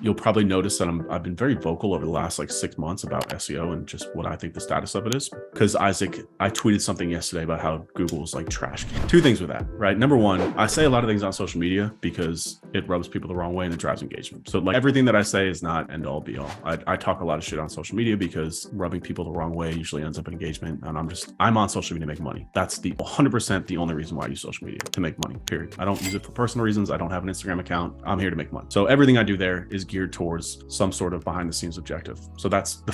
You'll probably notice that I've been very vocal over the last like 6 months about SEO and just what I think the status of it is. Because Isaac, I tweeted something yesterday about how Google's like trash. Two things with that, right? Number one, I say a lot of things on social media because it rubs people the wrong way and it drives engagement. So like everything that I say is not end all be all. I talk a lot of shit on social media because rubbing people the wrong way usually ends up in engagement. And I'm on social media to make money. That's the 100% the only reason why I use social media, to make money, period. I don't use it for personal reasons. I don't have an Instagram account. I'm here to make money. So everything I do there is geared towards some sort of behind the scenes objective. So that's the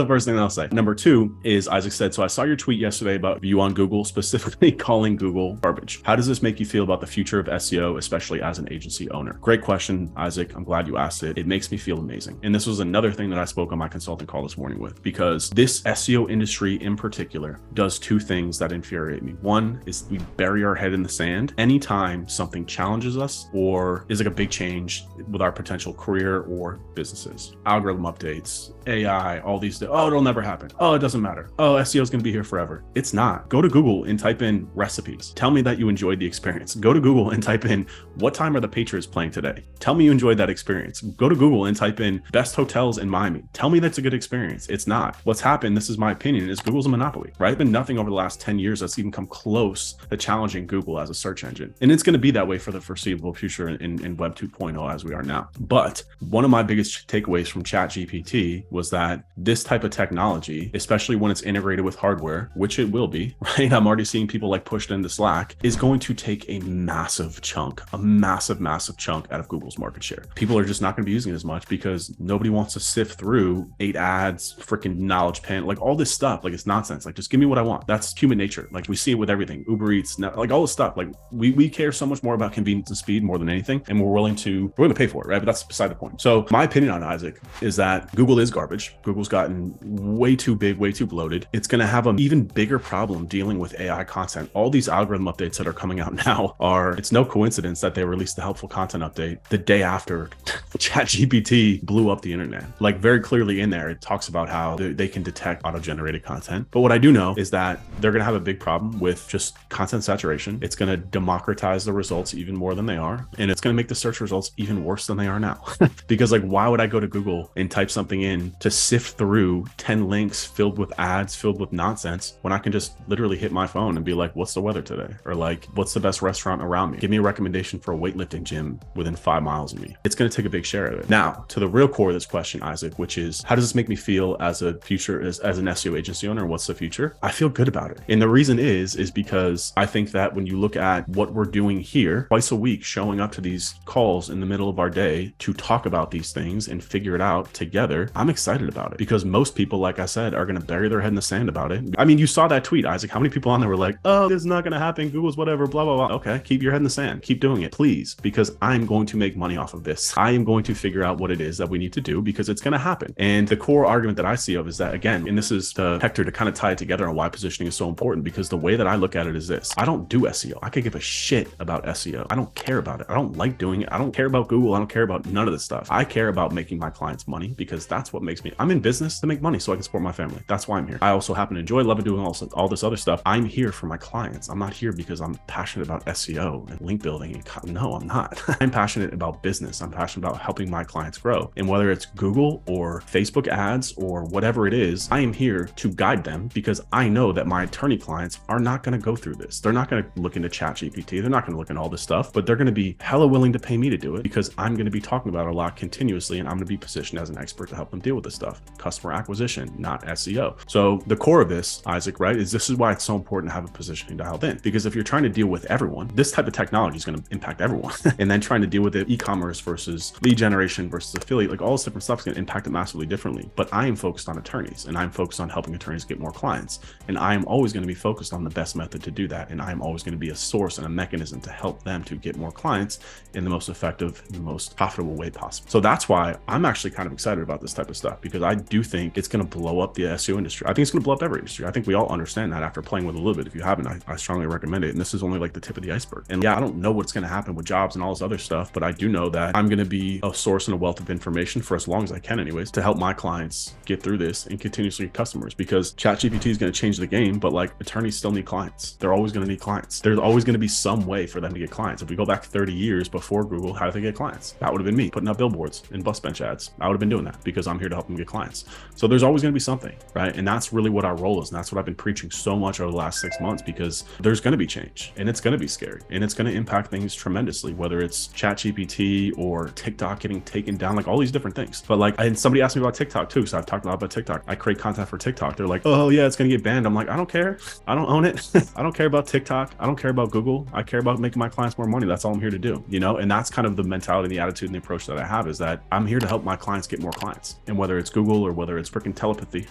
first thing I'll say. Number two is Isaac said, so I saw your tweet yesterday about you on Google, specifically calling Google garbage. How does this make you feel about the future of SEO, especially as an agency owner? Great question, Isaac. I'm glad you asked it. It makes me feel amazing. And this was another thing that I spoke on my consulting call this morning with, because this SEO industry in particular does two things that infuriate me. One is we bury our head in the sand anytime something challenges us or is like a big change with our potential career or businesses. Algorithm updates, AI, all these, oh, it'll never happen. Oh, it doesn't matter. Oh, SEO is going to be here forever. It's not. Go to Google and type in recipes. Tell me that you enjoyed the experience. Go to Google and type in what time are the Patriots playing today? Tell me you enjoyed that experience. Go to Google and type in best hotels in Miami. Tell me that's a good experience. It's not. What's happened, this is my opinion, is Google's a monopoly, right? There's been nothing over the last 10 years that's even come close to challenging Google as a search engine. And it's going to be that way for the foreseeable future in Web 2.0 as we are now. But one of my biggest takeaways from ChatGPT was that this type of technology, especially when it's integrated with hardware, which it will be, right? I'm already seeing people like pushed into Slack, is going to take a massive chunk out of Google's market share. People are just not going to be using it as much because nobody wants to sift through 8 ads, freaking knowledge pan, like all this stuff. Like it's nonsense. Like just give me what I want. That's human nature. Like we see it with everything, Uber Eats, like all this stuff. Like we care so much more about convenience and speed more than anything, and we're willing to pay for it, right? But that's beside the point. So my opinion on Isaac is that Google is garbage. Google's gotten way too big, way too bloated. It's going to have an even bigger problem dealing with AI content. All these algorithm updates that are coming out now it's no coincidence that they released the helpful content update the day after ChatGPT blew up the internet. Like very clearly in there, it talks about how they can detect auto-generated content. But what I do know is that they're going to have a big problem with just content saturation. It's going to democratize the results even more than they are. And it's going to make the search results even worse than they are now. Because like, why would I go to Google and type something in to sift through 10 links filled with ads, filled with nonsense, when I can just literally hit my phone and be like, what's the weather today? Or like, what's the best restaurant around me? Give me a recommendation for a weightlifting gym within 5 miles of me. It's going to take a big share of it. Now, to the real core of this question, Isaac, which is, how does this make me feel as a future, as an SEO agency owner? What's the future? I feel good about it. And the reason is because I think that when you look at what we're doing here, twice a week, showing up to these calls in the middle of our day to talk about these things and figure it out together, I'm excited about it because most people, like I said, are going to bury their head in the sand about it. I mean, you saw that tweet, Isaac. How many people on there were like, oh, this is not going to happen. Google's whatever, blah, blah, blah. Okay, keep your head in the sand. Keep doing it, please, because I'm going to make money off of this. I am going to figure out what it is that we need to do because it's going to happen. And the core argument that I see of is that, again, and this is the Hector to kind of tie it together on why positioning is so important, because the way that I look at it is this: I don't do SEO. I could give a shit about SEO. I don't care about it. I don't like doing it. I don't care about Google. I don't care about none of this stuff. I care about making my clients money because that's what makes me, I'm in business to make money so I can support my family. That's why I'm here. I also happen to enjoy, love doing all this other stuff. I'm here for my clients. I'm not here because I'm passionate about SEO and link building. No, I'm not. I'm passionate about business. I'm passionate about helping my clients grow. And whether it's Google or Facebook ads or whatever it is, I am here to guide them because I know that my attorney clients are not going to go through this. They're not going to look into ChatGPT. They're not going to look into all this stuff, but they're going to be hella willing to pay me to do it because I'm going to be talking about it a lot continuously, and I'm going to be positioned as an expert to help them deal with this stuff. Customer acquisition, not SEO. So the core of this, Isaac, right, is this is why it's so important to have a positioning dialed in, because if you're trying to deal with everyone, this type of technology is going to impact everyone. And then trying to deal with it, e-commerce versus lead generation versus affiliate, like all this different stuff is going to impact it massively differently. But I am focused on attorneys, and I'm focused on helping attorneys get more clients. And I am always going to be focused on the best method to do that. And I am always going to be a source and a mechanism to help them to get more clients in the most effective, the most profitable way possible. So that's why I'm actually kind of excited about this type of stuff, because I do think it's going to blow up the SEO industry. I think it's going to blow up every industry. I think we all understand that after playing with it a little bit. If you haven't, I strongly recommend it. And this is only like the tip of the iceberg. And yeah, I don't know what's going to happen with jobs and all this other stuff, but I do know that I'm going to be a source and a wealth of information for as long as I can anyways, to help my clients get through this and continuously get customers, because ChatGPT is going to change the game, but like attorneys still need clients. They're always going to need clients. There's always going to be some way for them to get clients. If we go back 30 years before Google, how did they get clients? That would have been me putting up billboards and bus bench ads. I would have been doing that because I'm here to help them get clients. So there's always going to be something, right? And that's really what our role is. And that's what I've been preaching so much over the last 6 months, because there's going to be change and it's going to be scary and it's going to impact things tremendously, whether it's ChatGPT or TikTok getting taken down, like all these different things. But like, and somebody asked me about TikTok too. So I've talked a lot about TikTok. I create content for TikTok. They're like, oh yeah, it's going to get banned. I'm like, I don't care. I don't own it. I don't care about TikTok. I don't care about Google. I care about making my clients more money. That's all I'm here to do, you know? And that's kind of the mentality, the attitude, and the approach that I have, is that I'm here to help my clients get more clients. And whether it's Google or whether it's freaking telepathy,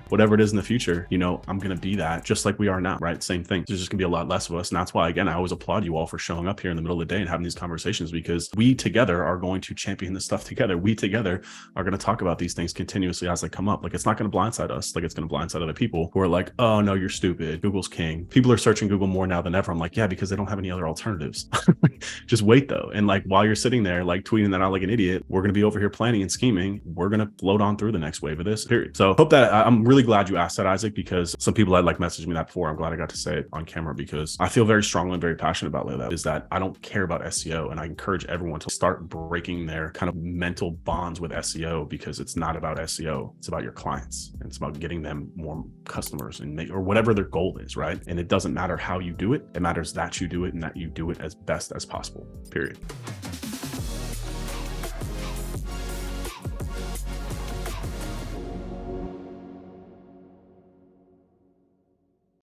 whatever it is in the future, you know, I'm going to be that just like we are now, right? Same thing. There's just gonna be a lot less of us. And that's why, again, I always applaud you all for showing up here in the middle of the day and having these conversations, because we together are going to champion this stuff together. We together are going to talk about these things continuously as they come up. Like, it's not going to blindside us. Like, it's going to blindside other people who are like, oh no, you're stupid. Google's king. People are searching Google more now than ever. I'm like, yeah, because they don't have any other alternatives. Just wait though. And like, while you're sitting there, like tweeting that out like an idiot, we're going to be over here planning and scheming. We're going to float on through the next wave of this, period. So hope that, I'm really glad you asked that, Isaac, because some people had like messaged me that before. I'm glad I got to say it on camera, because I feel very strongly and very passionate about that, is that I don't care about SEO. And I encourage everyone to start breaking their kind of mental bonds with SEO, because it's not about SEO. It's about your clients, and it's about getting them more customers and or whatever their goal is, right? And it doesn't matter how you do it. It matters that you do it and that you do it as best as possible, period.